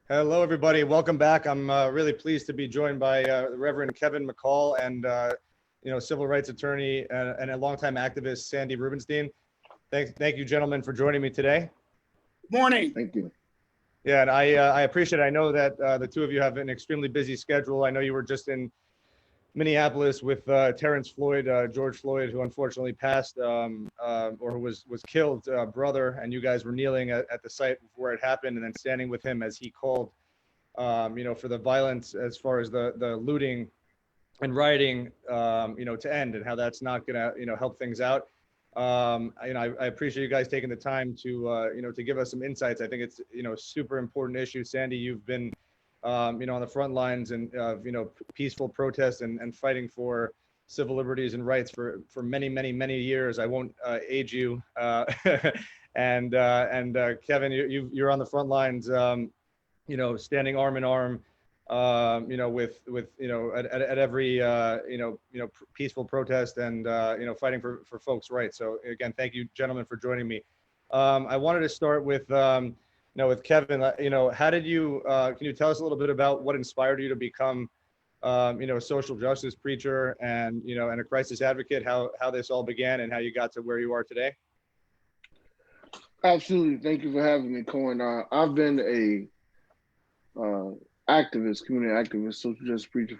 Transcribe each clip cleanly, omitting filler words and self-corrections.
Hello, everybody. Welcome back. I'm really pleased to be joined by Reverend Kevin McCall and, civil rights attorney and a longtime activist, Sandy Rubenstein. Thank you, gentlemen, for joining me today. Morning. Thank you. Yeah, and I appreciate it. I know that the two of you have an extremely busy schedule. I know you were just in Minneapolis with Terrence Floyd, George Floyd, who unfortunately passed or who was killed, brother, and you guys were kneeling at the site where it happened and then standing with him as he called, for the violence as far as the looting and rioting, to end, and how that's not gonna, help things out. I appreciate you guys taking the time to, to give us some insights. I think it's, a super important issue. Sandy, you've been on the front lines and peaceful protests and fighting for civil liberties and rights for many years. I won't age you. And Kevin, you're on the front lines, standing arm in arm, with at every peaceful protest and fighting for folks' rights. So again, thank you, gentlemen, for joining me. I wanted to start with with Kevin. How did you? Can you tell us a little bit about what inspired you to become, a social justice preacher and and a crisis advocate? How this all began and how you got to where you are today? Absolutely. Thank you for having me, Cohn. I've been a activist, community activist, social justice preacher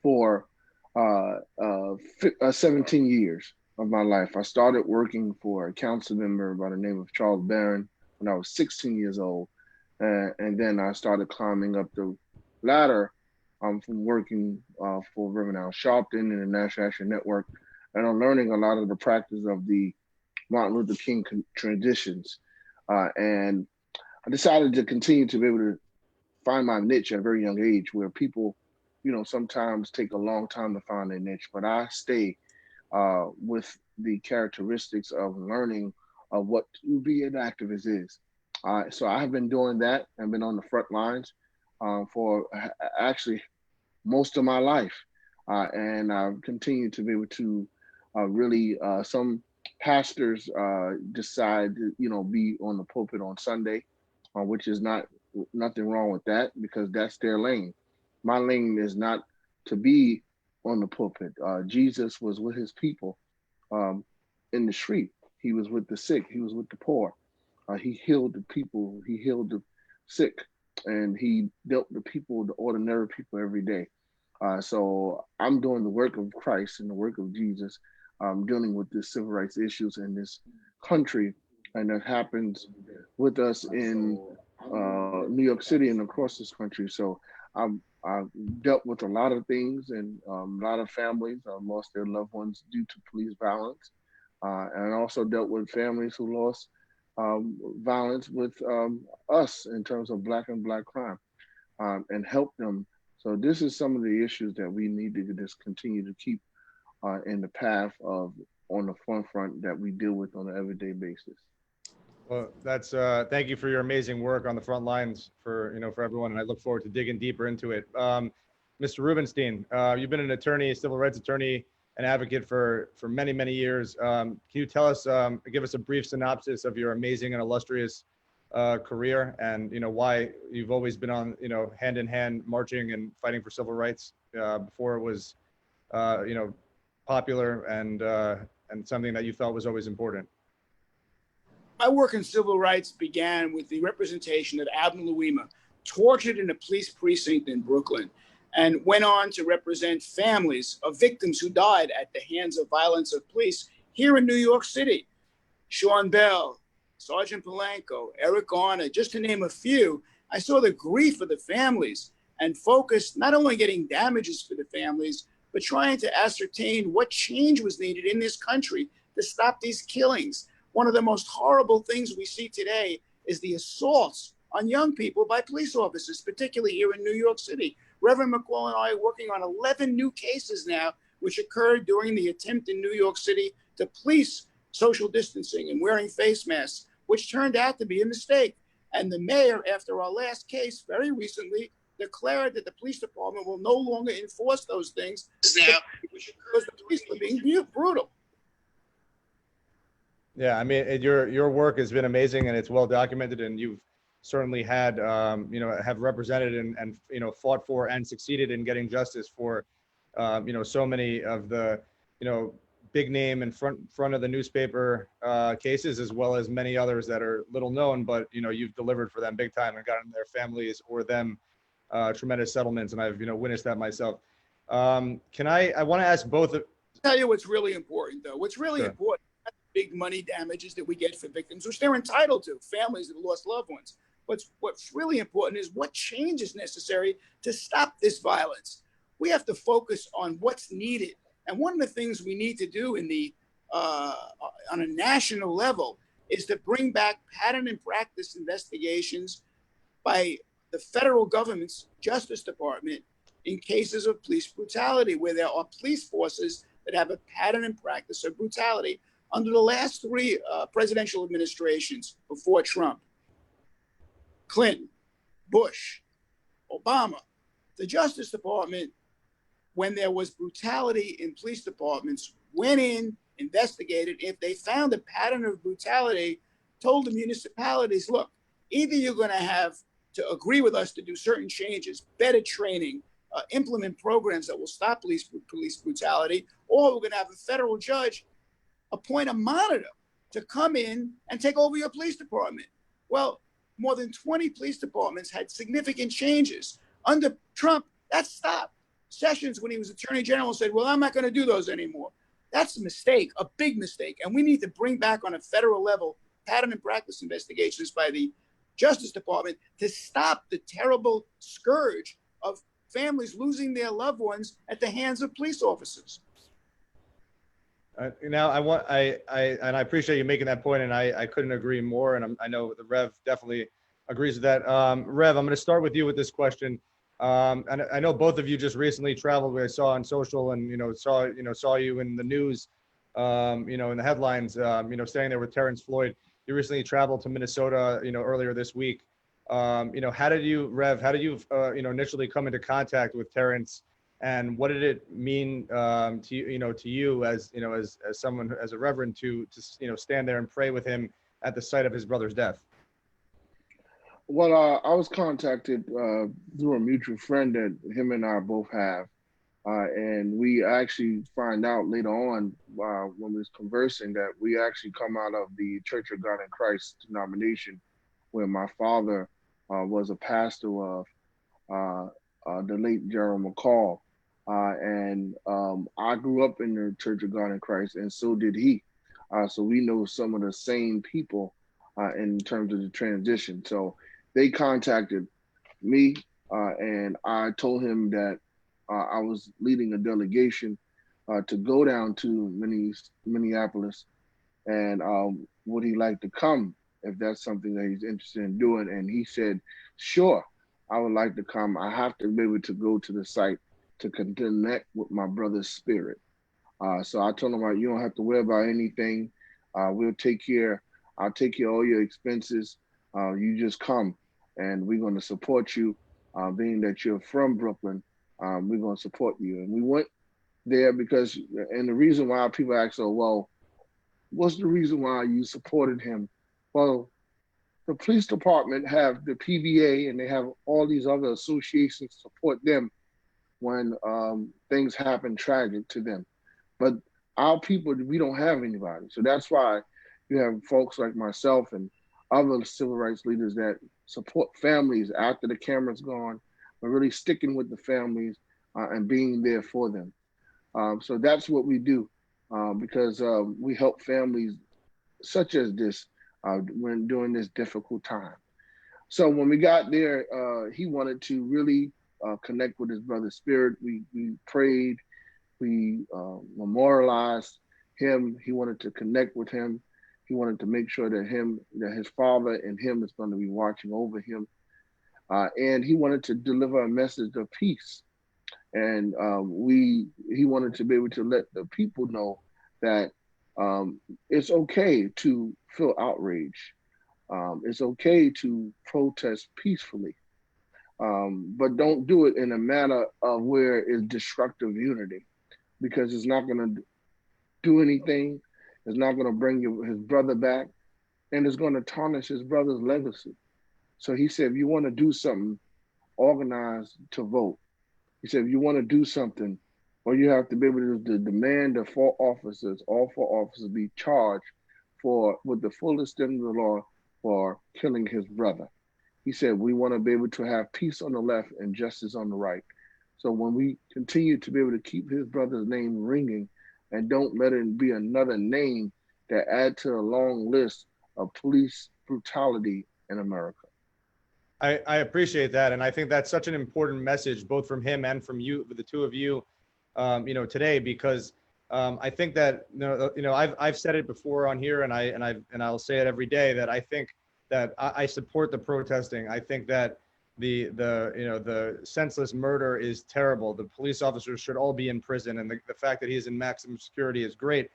for 17 years of my life. I started working for a council member by the name of Charles Barron when I was 16 years old. And then I started climbing up the ladder from working for Reverend Sharpton and the National Action Network. And I'm learning a lot of the practice of the Martin Luther King traditions. And I decided to continue to be able to find my niche at a very young age, where people, sometimes take a long time to find their niche, but I stay with the characteristics of learning of what to be an activist is. So I have been doing that and been on the front lines for actually most of my life. And I've continued to be able to really, some pastors decide to, be on the pulpit on Sunday, which is nothing wrong with that, because that's their lane. My lane is not to be on the pulpit. Jesus was with his people in the street. He was with the sick. He was with the poor. He healed the people. He healed the sick, and he dealt with the people, the ordinary people, every day. So I'm doing the work of Christ and the work of Jesus, dealing with the civil rights issues in this country, and that happens with us in New York City and across this country. So I've dealt with a lot of things, and a lot of families lost their loved ones due to police violence. And I also dealt with families who lost violence with us in terms of Black and Black crime, and help them. So this is some of the issues that we need to just continue to keep in the path of on the front that we deal with on an everyday basis. Well, that's thank you for your amazing work on the front lines for for everyone, and I look forward to digging deeper into it. Mr. Rubenstein, you've been an attorney, a civil rights attorney, an advocate for many years. Can you tell us, give us a brief synopsis of your amazing and illustrious career, and why you've always been on hand in hand marching and fighting for civil rights before it was popular and something that you felt was always important? My work in civil rights began with the representation of Abner Louima, tortured in a police precinct in Brooklyn, and went on to represent families of victims who died at the hands of violence of police here in New York City. Sean Bell, Sergeant Polanco, Eric Garner, just to name a few. I saw the grief of the families and focused not only on getting damages for the families, but trying to ascertain what change was needed in this country to stop these killings. One of the most horrible things we see today is the assaults on young people by police officers, particularly here in New York City. Reverend McCall and I are working on 11 new cases now, which occurred during the attempt in New York City to police social distancing and wearing face masks, which turned out to be a mistake. And the mayor, after our last case very recently, declared that the police department will no longer enforce those things now, because the police were being brutal. Yeah, I mean, your work has been amazing, and it's well documented, and you've certainly had, have represented and fought for and succeeded in getting justice for, so many of the, big name and front of the newspaper cases, as well as many others that are little known, but, you've delivered for them big time and gotten their families or them tremendous settlements. And I've, witnessed that myself. I want to ask both of, Tell you what's really important, though. What's really Sure. important, not the big money damages that we get for victims, which they're entitled to, families that lost loved ones. What's really important is what change is necessary to stop this violence. We have to focus on what's needed. And one of the things we need to do in the on a national level is to bring back pattern and practice investigations by the federal government's Justice Department in cases of police brutality, where there are police forces that have a pattern and practice of brutality. Under the last three presidential administrations before Trump, Clinton, Bush, Obama, the Justice Department, when there was brutality in police departments, went in, investigated. If they found a pattern of brutality, told the municipalities, look, either you're going to have to agree with us to do certain changes, better training, implement programs that will stop police brutality, or we're going to have a federal judge appoint a monitor to come in and take over your police department. Well, more than 20 police departments had significant changes. Under Trump, that stopped. Sessions, when he was Attorney General, said, well, I'm not going to do those anymore. That's a mistake, a big mistake. And we need to bring back on a federal level pattern and practice investigations by the Justice Department to stop the terrible scourge of families losing their loved ones at the hands of police officers. Now I appreciate you making that point, and I couldn't agree more. And I know the Rev definitely agrees with that. Rev, I'm going to start with you with this question. And I know both of you just recently traveled. I saw on social and saw you in the news, in the headlines. Staying there with Terrence Floyd. You recently traveled to Minnesota, earlier this week. How did you, Rev? How did you, initially come into contact with Terrence, and what did it mean to you as someone, as a reverend, to stand there and pray with him at the site of his brother's death? Well, I was contacted through a mutual friend that him and I both have. And we actually find out later on when we was conversing that we actually come out of the Church of God in Christ denomination, where my father was a pastor of the late Reverend McCall. And I grew up in the Church of God in Christ, and so did he. So we know some of the same people in terms of the transition. So they contacted me, and I told him that I was leading a delegation to go down to Minneapolis, and would he like to come if that's something that he's interested in doing? And he said, sure, I would like to come. I have to be able to go to the site to connect with my brother's spirit. So I told him, you don't have to worry about anything. I'll take care of all your expenses. You just come, and we're going to support you. Being that you're from Brooklyn, we're going to support you. And we went there because, and the reason why people ask, well, what's the reason why you supported him? Well, the police department have the PVA, and they have all these other associations support them when things happen tragic to them. But our people, we don't have anybody. So that's why you have folks like myself and other civil rights leaders that support families after the camera's gone, but really sticking with the families and being there for them. So that's what we do because we help families such as this when during this difficult time. So when we got there, he wanted to really connect with his brother's spirit. We prayed, we memorialized him. He wanted to connect with him. He wanted to make sure that his father and him is going to be watching over him. And he wanted to deliver a message of peace. And he wanted to be able to let the people know that it's okay to feel outrage. It's okay to protest peacefully, but don't do it in a manner of where it's destructive unity, because it's not going to do anything. It's not going to bring his brother back, and it's going to tarnish his brother's legacy. So he said, if you want to do something, organize to vote. He said, if you want to do something, all you have to be able to demand that all four officers be charged with the full extent of the law for killing his brother. He said, we want to be able to have peace on the left and justice on the right. So when we continue to be able to keep his brother's name ringing and don't let it be another name that add to a long list of police brutality in America. I appreciate that. And I think that's such an important message, both from him and from you, the two of you, today, because I think that, I've said it before on here, and I'll say it every day, that I think that I support the protesting. I think that the senseless murder is terrible. The police officers should all be in prison, and the fact that he's in maximum security is great.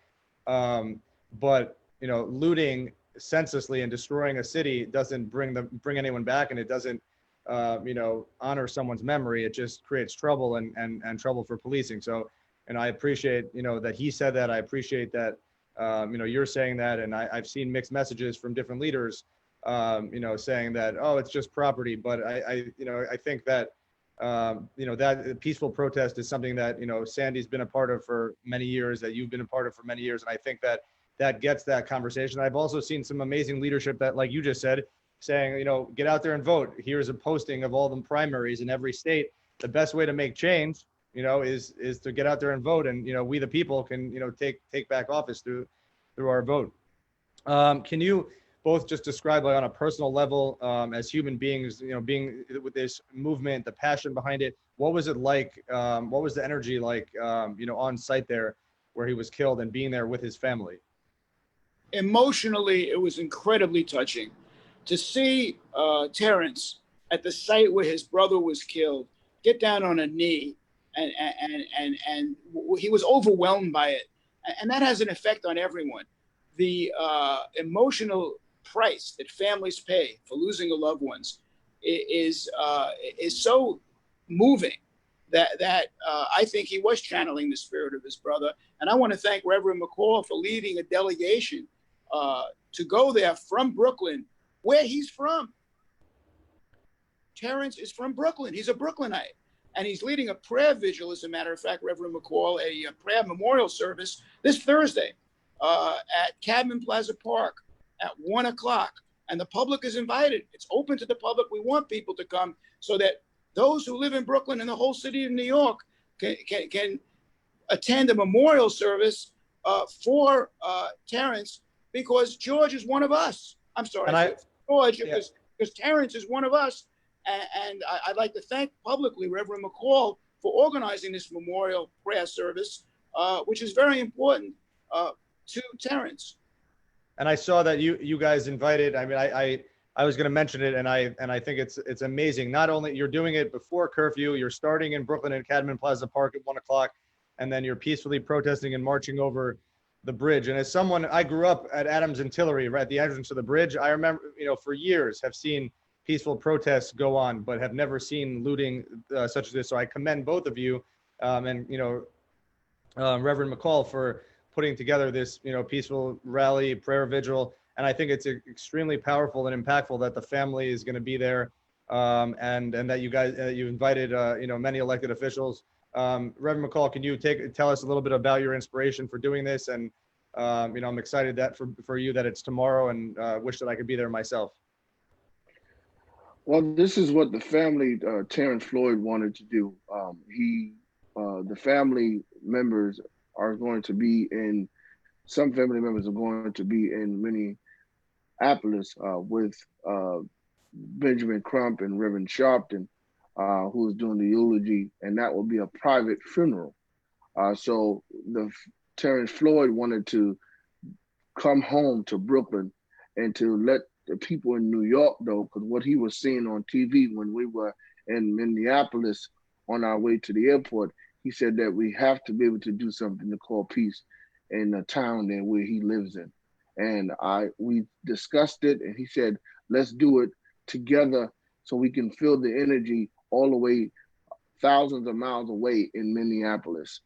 But looting senselessly and destroying a city doesn't bring anyone back, and it doesn't honor someone's memory. It just creates trouble and trouble for policing. So, and I appreciate that he said that. I appreciate that you're saying that, and I've seen mixed messages from different leaders saying that, oh, it's just property. But I think that that peaceful protest is something that Sandy's been a part of for many years, that you've been a part of for many years, and I think that gets that conversation. I've also seen some amazing leadership that, like you just said, saying, get out there and vote. Here's a posting of all the primaries in every state. The best way to make change, is to get out there and vote. And, we, the people, can, take back office through our vote. Can you both just describe, like, on a personal level, as human beings, being with this movement, the passion behind it, what was it like? What was the energy like, on site there where he was killed and being there with his family? Emotionally, it was incredibly touching to see Terrence at the site where his brother was killed, get down on a knee, and he was overwhelmed by it, and that has an effect on everyone. The emotional price that families pay for losing a loved ones is so moving that I think he was channeling the spirit of his brother. And I want to thank Reverend McCall for leading a delegation to go there from Brooklyn, where he's from. Terrence is from Brooklyn. He's a Brooklynite. And he's leading a prayer vigil, as a matter of fact, Reverend McCall, a prayer memorial service this Thursday at Cadman Plaza Park at 1 o'clock. And the public is invited. It's open to the public. We want people to come so that those who live in Brooklyn and the whole city of New York can attend a memorial service for Terrence, because George is one of us. I'm sorry, George, because Terrence is one of us. And I'd like to thank publicly Reverend McCall for organizing this memorial prayer service, which is very important to Terrence. And I saw that you guys invited. I mean, I was going to mention it, and I think it's amazing. Not only you're doing it before curfew, you're starting in Brooklyn at Cadman Plaza Park at 1 o'clock, and then you're peacefully protesting and marching over the bridge. And as someone, I grew up at Adams and Tillery, right at the entrance to the bridge. I remember, for years have seen peaceful protests go on, but have never seen looting such as this. So I commend both of you and Reverend McCall for putting together this peaceful rally, prayer vigil. And I think it's extremely powerful and impactful that the family is going to be there, and that you guys you invited many elected officials. Reverend McCall, can you tell us a little bit about your inspiration for doing this? And I'm excited that for you that it's tomorrow, and wish that I could be there myself. Well, this is what the family, Terrence Floyd, wanted to do. The family members are going to be in. Some family members are going to be in Minneapolis with Benjamin Crump and Reverend Sharpton, who is doing the eulogy, and that will be a private funeral. So Terrence Floyd wanted to come home to Brooklyn and to let the people in New York know, because what he was seeing on TV when we were in Minneapolis on our way to the airport, he said that we have to be able to do something to call peace in the town there where he lives in. And we discussed it, and he said, let's do it together so we can feel the energy all the way thousands of miles away in Minneapolis.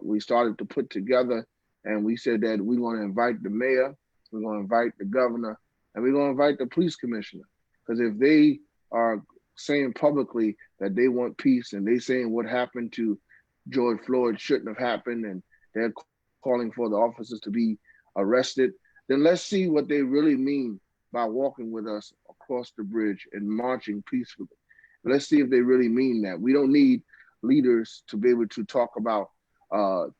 We started to put together, and we said that we're going to invite the mayor, we're going to invite the governor, and we're going to invite the police commissioner, Because if they are saying publicly that they want peace and they saying what happened to George Floyd shouldn't have happened and they're calling for the officers to be arrested, then let's see what they really mean by walking with us across the bridge and marching peacefully. Let's see if they really mean that. We don't need leaders to be able to talk about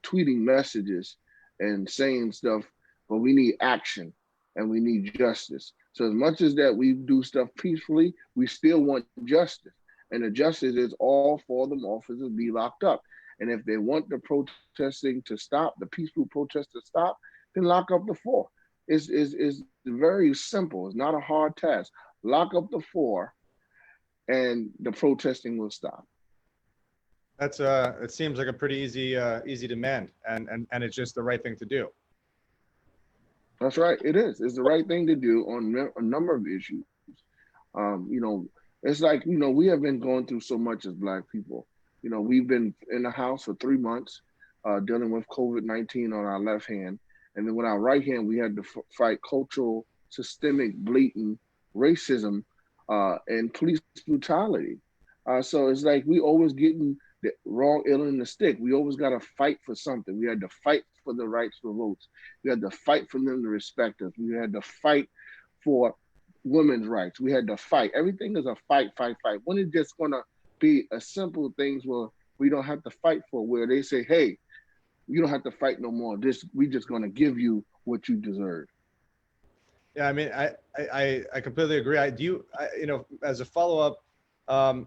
tweeting messages and saying stuff, but we need action and we need justice. So as much as that we do stuff peacefully, we still want justice. And the justice is all for them officers be locked up. And if they want the protesting to stop, the peaceful protest to stop, then lock up the 4. It's very simple. It's not a hard task. Lock up the 4 and the protesting will stop. That's it seems like a pretty easy demand, and it's just the right thing to do. That's right. It is. It's the right thing to do on a number of issues. You know, it's like, you know, we have been going through so much as Black people. You know, we've been in the house for 3 months dealing with COVID-19 on our left hand. And then with our right hand, we had to fight cultural, systemic, blatant racism and police brutality. So it's like we always getting the wrong ill in the stick. We always got to fight for something. We had to fight for the rights for votes. We had to fight for them to respect us. We had to fight for women's rights. We had to fight. Everything is a fight, fight, fight. When it's just going to be a simple things where we don't have to fight for, where they say, hey, you don't have to fight no more. We just going to give you what you deserve. Yeah, I mean, I completely agree. You know, as a follow-up,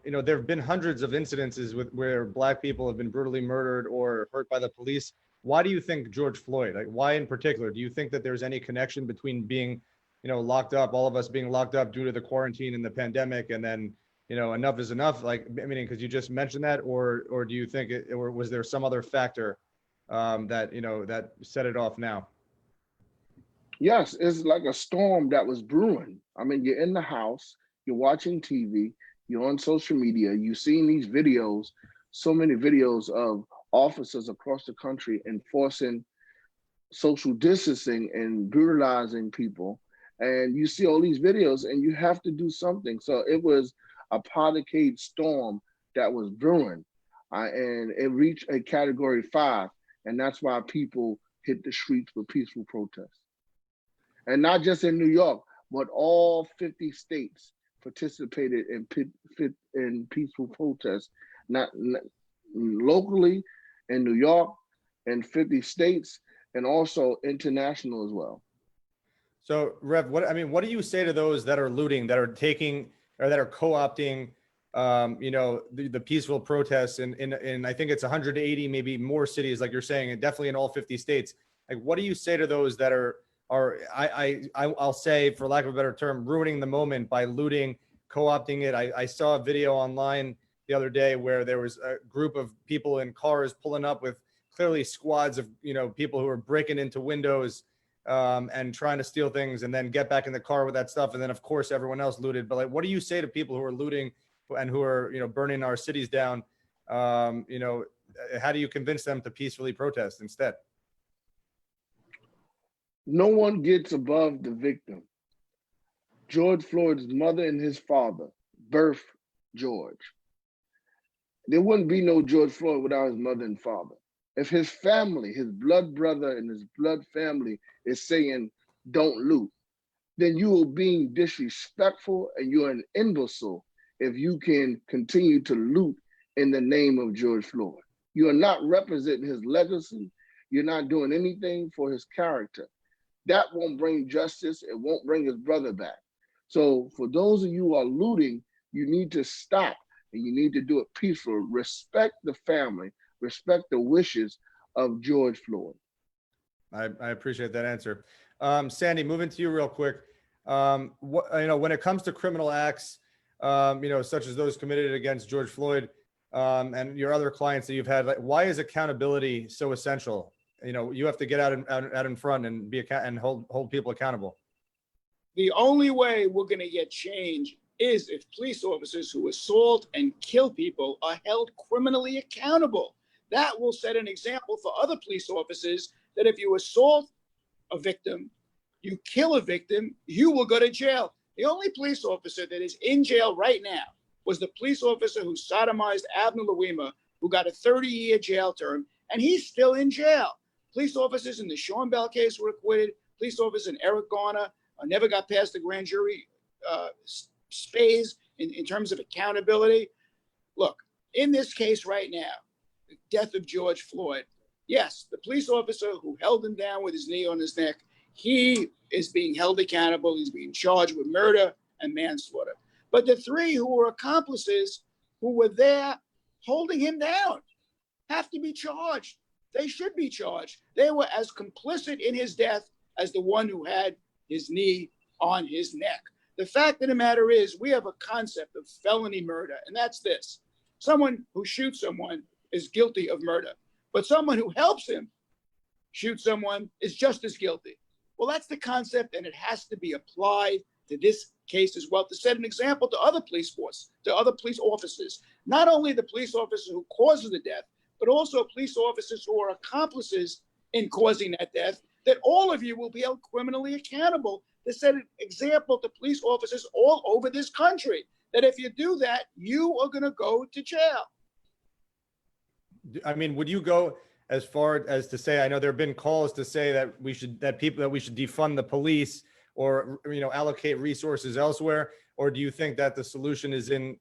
you know, there have been hundreds of incidences where Black people have been brutally murdered or hurt by the police. Why do you think George Floyd? Like, why in particular? Do you think that there's any connection between being, you know, locked up, all of us being locked up due to the quarantine and the pandemic, and then, you know, enough is enough? Like, I mean, because you just mentioned that, or do you think or was there some other factor that, you know, that set it off now? Yes, it's like a storm that was brewing. I mean, you're in the house, you're watching TV, you're on social media, you've seen these videos, so many videos of officers across the country enforcing social distancing and brutalizing people. And you see all these videos and you have to do something. So it was a Podicade storm that was brewing and it reached a category 5. And that's why people hit the streets with peaceful protests. And not just in New York, but all 50 states participated in peaceful protests, not locally in New York and 50 states, and also international as well. So, Rev, what do you say to those that are looting, that are taking, or that are co-opting, you know, the peaceful protests in I think it's 180, maybe more cities, like you're saying, and definitely in all 50 states? Like, what do you say to those that are I'll say, for lack of a better term, ruining the moment by looting, co-opting it? I saw a video online the other day where there was a group of people in cars pulling up with clearly squads of, you know, people who are breaking into windows and trying to steal things, and then get back in the car with that stuff. And then of course everyone else looted. But like, what do you say to people who are looting and who are, you know, burning our cities down? You know, how do you convince them to peacefully protest instead? No one gets above the victim. George Floyd's mother and his father birthed George. There wouldn't be no George Floyd without his mother and father. If his family, his blood brother and his blood family is saying, don't loot, then you are being disrespectful and you're an imbecile if you can continue to loot in the name of George Floyd. You are not representing his legacy. You're not doing anything for his character. That won't bring justice. It won't bring his brother back. So for those of you who are looting, you need to stop and you need to do it peacefully. Respect the family, respect the wishes of George Floyd. I appreciate that answer. Sandy, moving to you real quick. What, you know, when it comes to criminal acts, you know, such as those committed against George Floyd and your other clients that you've had, like, why is accountability so essential? You know, you have to get out in front and hold people accountable. The only way we're going to get change is if police officers who assault and kill people are held criminally accountable. That will set an example for other police officers that if you assault a victim, you kill a victim, you will go to jail. The only police officer that is in jail right now was the police officer who sodomized Abner Louima, who got a 30-year jail term, and he's still in jail. Police officers in the Sean Bell case were acquitted. Police officer Eric Garner never got past the grand jury phase in terms of accountability. Look, in this case right now, the death of George Floyd, yes, the police officer who held him down with his knee on his neck, he is being held accountable. He's being charged with murder and manslaughter. But the three who were accomplices who were there holding him down have to be charged. They should be charged. They were as complicit in his death as the one who had his knee on his neck. The fact of the matter is, we have a concept of felony murder, and that's this. Someone who shoots someone is guilty of murder, but someone who helps him shoot someone is just as guilty. Well, that's the concept, and it has to be applied to this case as well to set an example to other police force, to other police officers. Not only the police officer who causes the death, but also police officers who are accomplices in causing that death, that all of you will be held criminally accountable to set an example to police officers all over this country, that if you do that, you are going to go to jail. I mean, would you go as far as to say, I know there have been calls to say that we should defund the police or, allocate resources elsewhere, or do you think that the solution is in,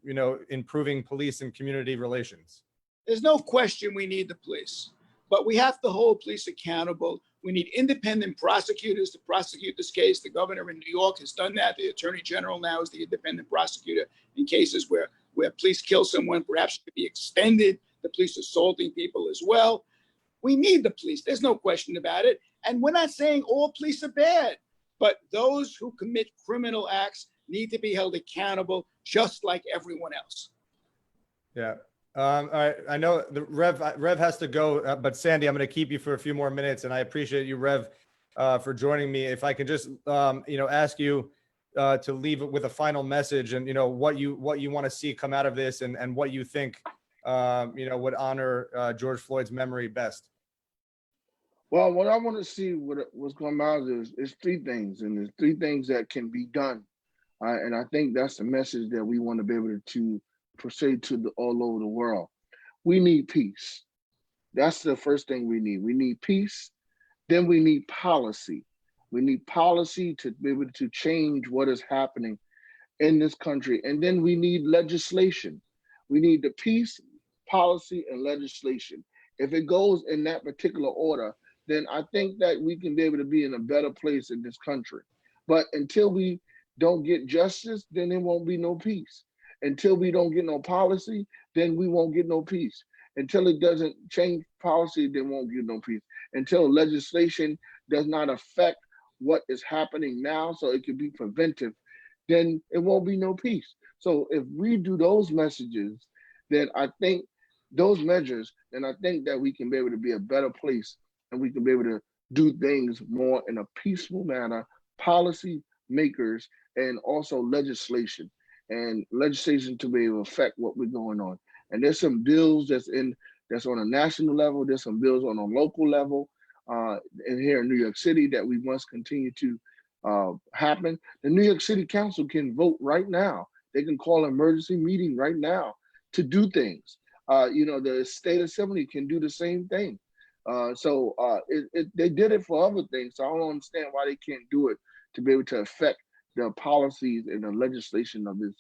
improving police and community relations? There's no question we need the police, but we have to hold police accountable. We need independent prosecutors to prosecute this case. The governor in New York has done that. The attorney general now is the independent prosecutor in cases where police kill someone, perhaps it could be extended, the police assaulting people as well. We need the police. There's no question about it. And we're not saying all police are bad, but those who commit criminal acts need to be held accountable just like everyone else. Yeah. All right. I know the Rev has to go, but Sandy, I'm going to keep you for a few more minutes, and I appreciate you, Rev, for joining me. If I can just, ask you to leave it with a final message, and what you want to see come out of this, and what you think, would honor George Floyd's memory best. Well, what I want to see what's going out is three things, and there's three things that can be done, and I think that's the message that we want to be able to proceed to all over the world. We need peace. That's the first thing we need. We need peace. Then we need policy. We need policy to be able to change what is happening in this country. And then we need legislation. We need the peace, policy, and legislation. If it goes in that particular order, then I think that we can be able to be in a better place in this country. But until we don't get justice, then there won't be no peace. Until we don't get no policy, then we won't get no peace. Until it doesn't change policy, then won't get no peace. Until legislation does not affect what is happening now, so it can be preventive, then it won't be no peace. So if we do those messages, then I think those measures, then I think that we can be able to be a better place, and we can be able to do things more in a peaceful manner, policy makers, and also legislation. And legislation to be able to affect what we're going on. And there's some bills that's on a national level. There's some bills on a local level in here in New York City that we must continue to happen. The New York City Council can vote right now. They can call an emergency meeting right now to do things. The state assembly can do the same thing. They did it for other things. So I don't understand why they can't do it to be able to affect the policies and the legislation of this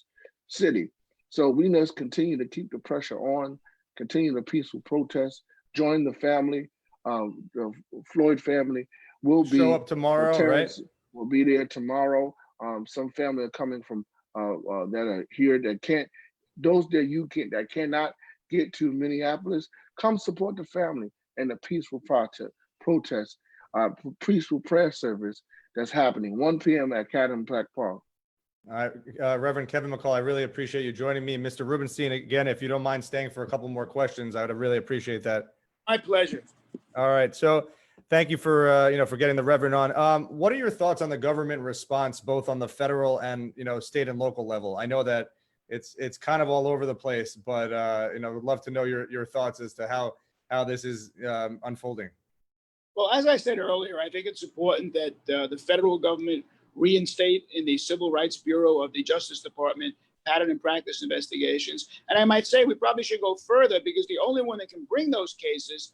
city. So we must continue to keep the pressure on, continue the peaceful protest, join the family, the Floyd family will show up tomorrow, Terrence right? Will be there tomorrow. Some family are coming from that are here that can't, those that cannot get to Minneapolis, come support the family and the peaceful protest, peaceful prayer service that's happening 1 p.m. at Cadden Black Park. All right, Reverend Kevin McCall, I really appreciate you joining me. Mr. Rubenstein, again, if you don't mind staying for a couple more questions, I would really appreciate that. My pleasure. All right, so thank you for for getting the Reverend on. What are your thoughts on the government response, both on the federal and state and local level? I know that it's kind of all over the place, but would love to know your thoughts as to how this is unfolding. Well, as I said earlier, I think it's important that the federal government reinstate in the Civil Rights Bureau of the Justice Department pattern and practice investigations. And I might say we probably should go further, because the only one that can bring those cases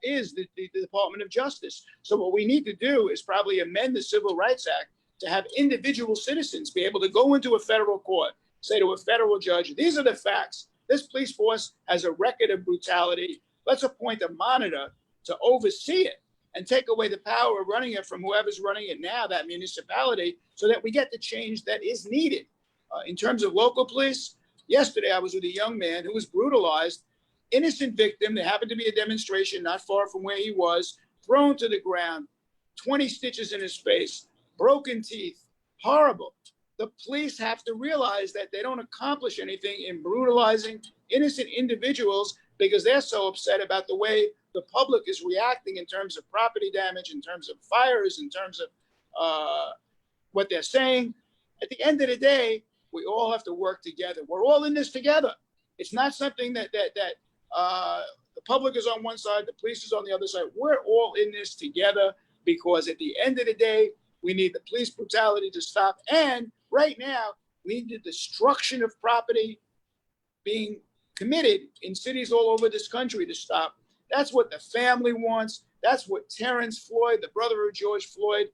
is the Department of Justice. So what we need to do is probably amend the Civil Rights Act to have individual citizens be able to go into a federal court, say to a federal judge, these are the facts. This police force has a record of brutality. Let's appoint a monitor to oversee it and take away the power of running it from whoever's running it now, that municipality, so that we get the change that is needed. In terms of local police, yesterday I was with a young man who was brutalized, innocent victim. There happened to be a demonstration not far from where he was, thrown to the ground, 20 stitches in his face, broken teeth, horrible. The police have to realize that they don't accomplish anything in brutalizing innocent individuals, because they're so upset about the way the public is reacting in terms of property damage, in terms of fires, in terms of what they're saying. At the end of the day, we all have to work together. We're all in this together. It's not something that the public is on one side, the police is on the other side. We're all in this together, because at the end of the day, we need the police brutality to stop. And right now, we need the destruction of property being committed in cities all over this country to stop. That's what the family wants. That's what Terrence Floyd, the brother of George Floyd,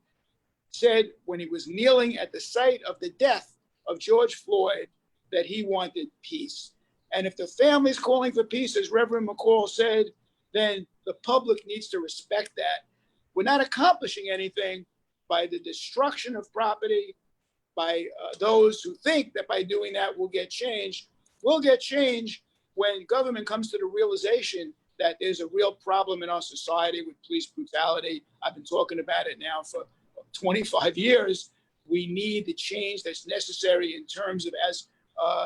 said when he was kneeling at the site of the death of George Floyd, that he wanted peace. And if the family's calling for peace, as Reverend McCall said, then the public needs to respect that. We're not accomplishing anything by the destruction of property, by those who think that by doing that we'll get change. We'll get change when government comes to the realization that there's a real problem in our society with police brutality. I've been talking about it now for 25 years. We need the change that's necessary in terms of, as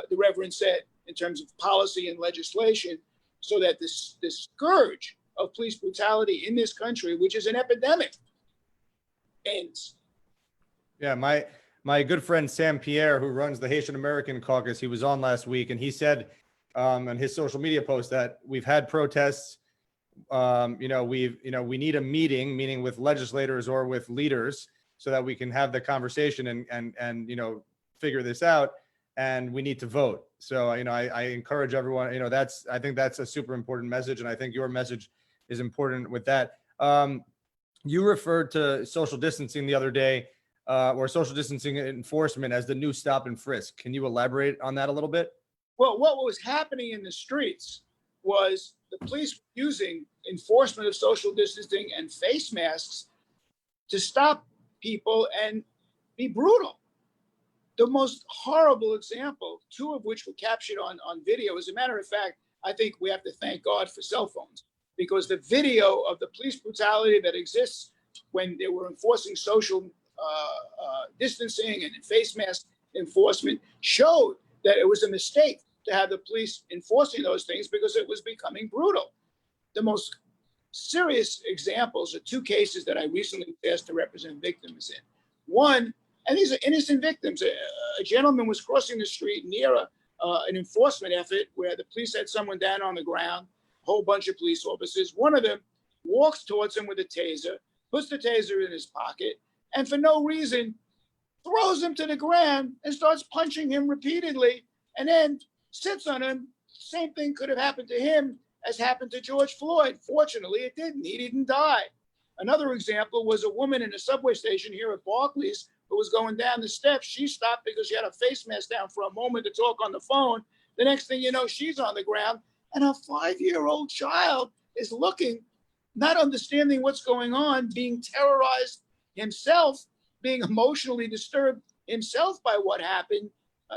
the Reverend said, in terms of policy and legislation, so that this scourge of police brutality in this country, which is an epidemic, ends. Yeah, my good friend Sam Pierre, who runs the Haitian American Caucus, he was on last week, and he said on his social media post that we've had protests. We need a meeting with legislators or with leaders so that we can have the conversation and figure this out. And we need to vote. So, I encourage everyone, I think that's a super important message. And I think your message is important with that. You referred to social distancing the other day, or social distancing enforcement as the new stop and frisk. Can you elaborate on that a little bit? Well, what was happening in the streets was the police using enforcement of social distancing and face masks to stop people and be brutal. The most horrible example, two of which were captured on video. As a matter of fact, I think we have to thank God for cell phones, because the video of the police brutality that exists when they were enforcing social distancing and face mask enforcement showed that it was a mistake to have the police enforcing those things, because it was becoming brutal. The most serious examples are two cases that I recently asked to represent victims in. One, and these are innocent victims. A gentleman was crossing the street near an enforcement effort where the police had someone down on the ground, a whole bunch of police officers. One of them walks towards him with a taser, puts the taser in his pocket, and for no reason throws him to the ground and starts punching him repeatedly, and then sits on him. Same thing could have happened to him as happened to George Floyd. Fortunately, it didn't. He didn't die. Another example was a woman in a subway station here at Barclays who was going down the steps. She stopped because she had a face mask down for a moment to talk on the phone. The next thing you know, she's on the ground, and her 5-year-old child is looking, not understanding what's going on, being terrorized himself, being emotionally disturbed himself by what happened.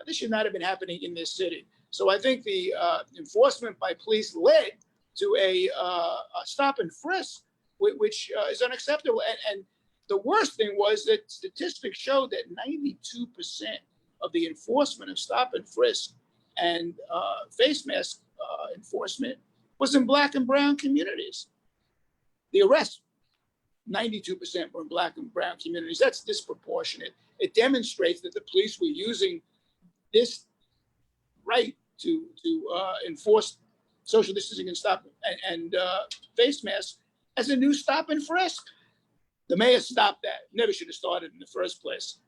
This should not have been happening in this city. So I think the enforcement by police led to a stop and frisk, which is unacceptable. And the worst thing was that statistics showed that 92% of the enforcement of stop and frisk and face mask enforcement was in Black and brown communities. The arrests, 92% were in Black and brown communities. That's disproportionate. It demonstrates that the police were using this right to enforce social distancing and stop and face masks as a new stop and frisk. The mayor stopped that. Never should have started in the first place.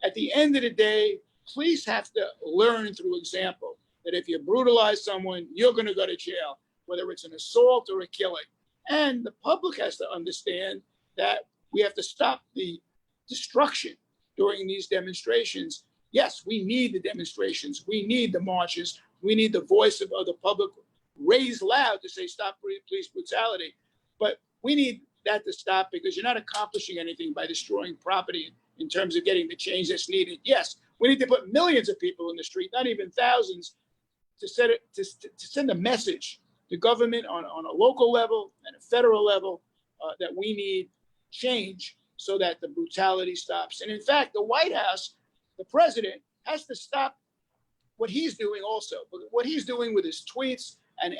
At the end of the day, police have to learn through example that if you brutalize someone, you're going to go to jail, whether it's an assault or a killing. And the public has to understand that we have to stop the destruction during these demonstrations. Yes, we need the demonstrations. We need the marches. We need the voice of the public raised loud to say stop police brutality. But we need that to stop, because you're not accomplishing anything by destroying property in terms of getting the change that's needed. Yes, we need to put millions of people in the street, not even thousands, to send a message to government on a local level and a federal level that we need change so that the brutality stops. And in fact, the White House, the president, has to stop what he's doing also. What he's doing with his tweets and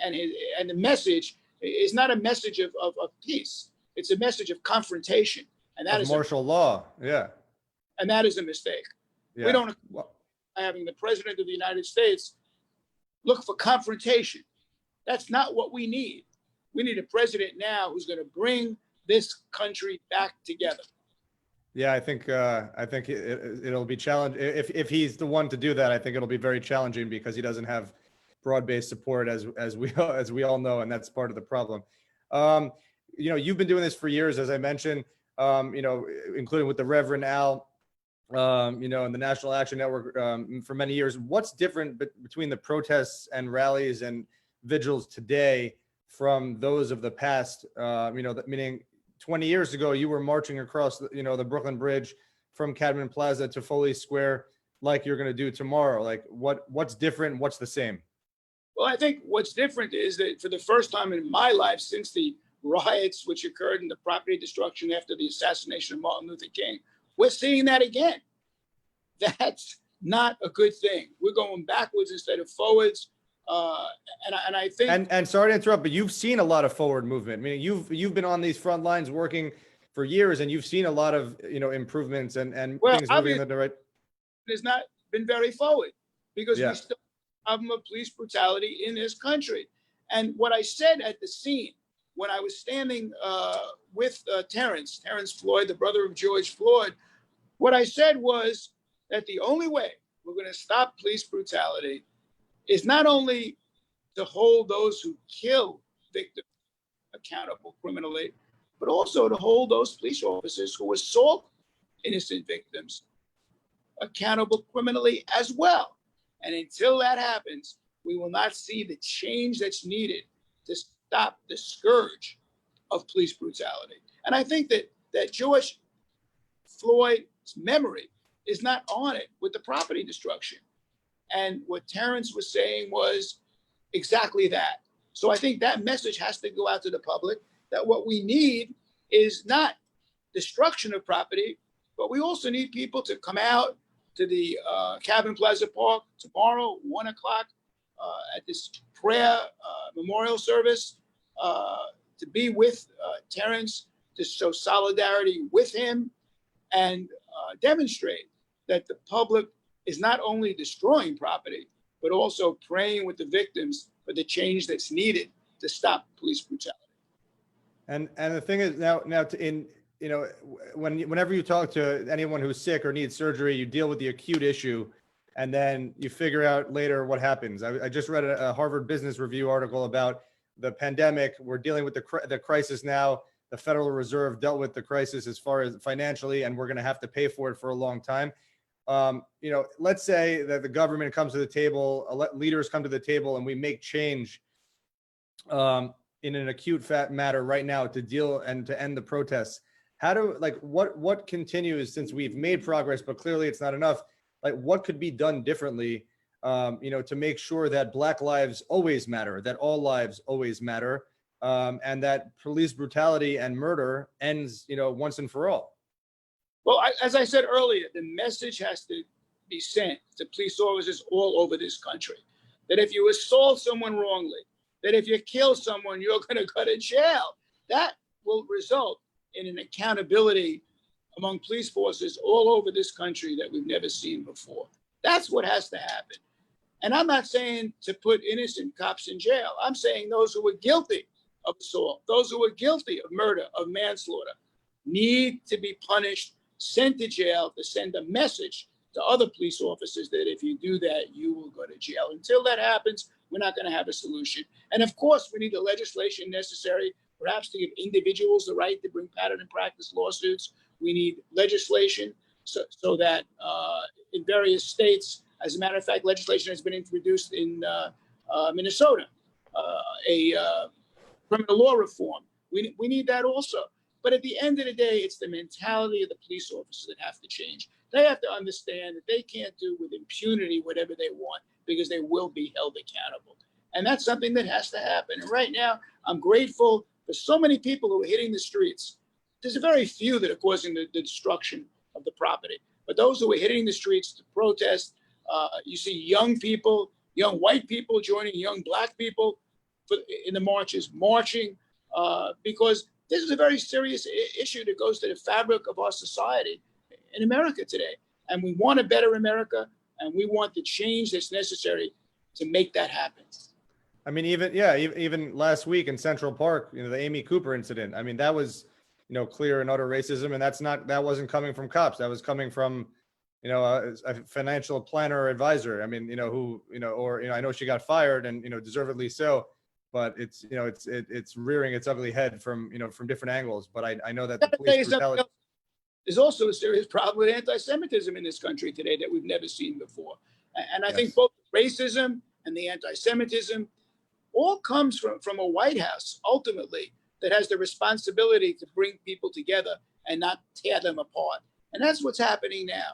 the message is not a message of peace. It's a message of confrontation. And that is martial law. Yeah. And that is a mistake. Yeah. We don't having the president of the United States look for confrontation. That's not what we need. We need a president now who's going to bring this country back together. Yeah, I think it'll be challenging if he's the one to do that. I think it'll be very challenging because he doesn't have broad-based support, as we all know, and that's part of the problem. You've been doing this for years, as I mentioned. Including with the Reverend Al, and the National Action Network for many years. What's different between the protests and rallies and vigils today from those of the past? Meaning 20 years ago, you were marching across the Brooklyn Bridge from Cadman Plaza to Foley Square, like you're going to do tomorrow. Like what's different? What's the same? Well, I think what's different is that for the first time in my life since the riots which occurred in the property destruction after the assassination of Martin Luther King, we're seeing that again. That's not a good thing. We're going backwards instead of forwards. And I think. And sorry to interrupt, but you've seen a lot of forward movement. I mean, you've been on these front lines working for years, and you've seen a lot of improvements and things moving in the right. It has not been very forward because we still have police brutality in this country. And what I said at the scene when I was standing with Terrence Floyd, the brother of George Floyd, what I said was that the only way we're going to stop police brutality is not only to hold those who kill victims accountable criminally, but also to hold those police officers who assault innocent victims accountable criminally as well. And until that happens, we will not see the change that's needed to stop the scourge of police brutality. And I think that George Floyd's memory is not on it with the property destruction. And what Terrence was saying was exactly that. So I think that message has to go out to the public that what we need is not destruction of property, but we also need people to come out to the Cadman Plaza Park tomorrow, 1 o'clock, at this prayer memorial service, to be with Terrence, to show solidarity with him and demonstrate that the public is not only destroying property, but also praying with the victims for the change that's needed to stop police brutality. And the thing is whenever you talk to anyone who's sick or needs surgery, you deal with the acute issue, and then you figure out later what happens. I just read a Harvard Business Review article about the pandemic. We're dealing with the crisis now. The Federal Reserve dealt with the crisis as far as financially, and we're going to have to pay for it for a long time. Let's say that the government comes to the table, leaders come to the table, and we make change in an acute matter right now to deal and to end the protests. What continues, since we've made progress, but clearly it's not enough? Like, what could be done differently, to make sure that Black lives always matter, that all lives always matter, and that police brutality and murder ends, once and for all? Well, as I said earlier, the message has to be sent to police officers all over this country that if you assault someone wrongly, that if you kill someone, you're going to go to jail. That will result in an accountability among police forces all over this country that we've never seen before. That's what has to happen. And I'm not saying to put innocent cops in jail. I'm saying those who were guilty of assault, those who were guilty of murder, of manslaughter, need to be punished, sent to jail, to send a message to other police officers that if you do that, you will go to jail. Until that happens, we're not going to have a solution. And of course, we need the legislation necessary, perhaps to give individuals the right to bring pattern and practice lawsuits. We need legislation so that in various states, as a matter of fact, legislation has been introduced in Minnesota, a criminal law reform. We need that also. But at the end of the day, it's the mentality of the police officers that have to change. They have to understand that they can't do with impunity whatever they want, because they will be held accountable. And that's something that has to happen. And right now, I'm grateful for so many people who are hitting the streets. There's a very few that are causing the destruction of the property. But those who are hitting the streets to protest, you see young people, young white people joining young black people in the marches, marching, because this is a very serious issue that goes to the fabric of our society in America today. And we want a better America, and we want the change that's necessary to make that happen. I mean, even last week in Central Park, the Amy Cooper incident. I mean, that was, clear and utter racism, and that wasn't coming from cops. That was coming from, a financial planner or advisor. I mean, I know she got fired, and deservedly so. But it's rearing its ugly head from different angles. But I know that the police brutality. There's also a serious problem with anti-Semitism in this country today that we've never seen before. And I think both racism and the anti-Semitism all comes from a White House, ultimately, that has the responsibility to bring people together and not tear them apart. And that's what's happening now.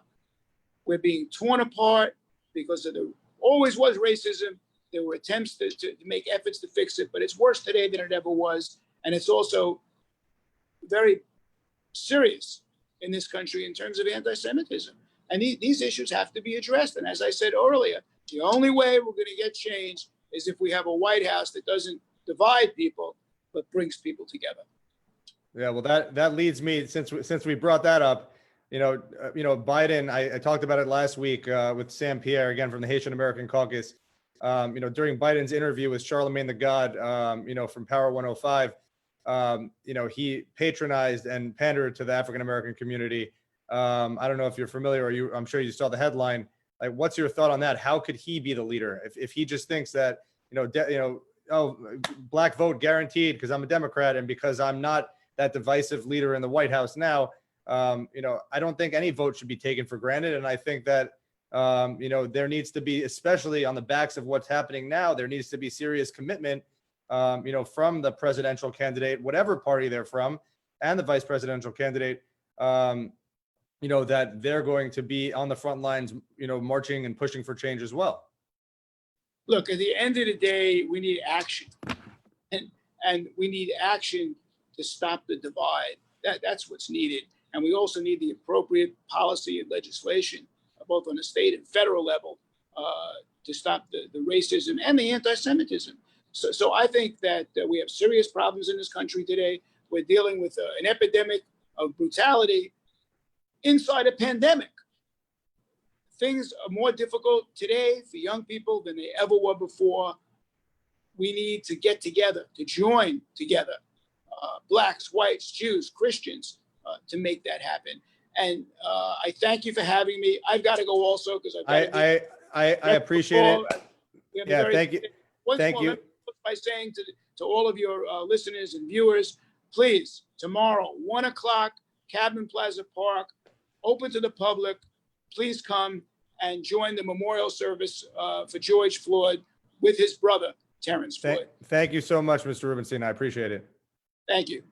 We're being torn apart because there always was racism. There were attempts to make efforts to fix it, but it's worse today than it ever was. And it's also very serious in this country in terms of anti-Semitism. And these issues have to be addressed. And as I said earlier, the only way we're going to get change is if we have a White House that doesn't divide people, but brings people together. Yeah, well, that leads me, since we brought that up, Biden, I talked about it last week with Sam Pierre, again, from the Haitian American Caucus. During Biden's interview with Charlemagne the God, from Power 105, he patronized and pandered to the African American community. I don't know if you're familiar, I'm sure you saw the headline. Like, what's your thought on that? How could he be the leader if he just thinks that black vote guaranteed because I'm a Democrat and because I'm not that divisive leader in the White House now? I don't think any vote should be taken for granted, and I think that there needs to be, especially on the backs of what's happening now, there needs to be serious commitment. From the presidential candidate, whatever party they're from, and the vice presidential candidate, that they're going to be on the front lines, marching and pushing for change as well. Look, at the end of the day, we need action, and we need action to stop the divide. That's what's needed. And we also need the appropriate policy and legislation, both on the state and federal level, to stop the racism and the anti-Semitism. So I think that we have serious problems in this country today. We're dealing with an epidemic of brutality inside a pandemic. Things are more difficult today for young people than they ever were before. We need to get together, to join together, blacks, whites, Jews, Christians, to make that happen. And I thank you for having me. I've got to go also because I appreciate it. Yeah, thank you. Thank you. By saying to all of your listeners and viewers, please, tomorrow, 1 o'clock, Cabin Plaza Park, open to the public. Please come and join the memorial service for George Floyd with his brother, Terrence Floyd. Thank you so much, Mr. Rubenstein. I appreciate it. Thank you.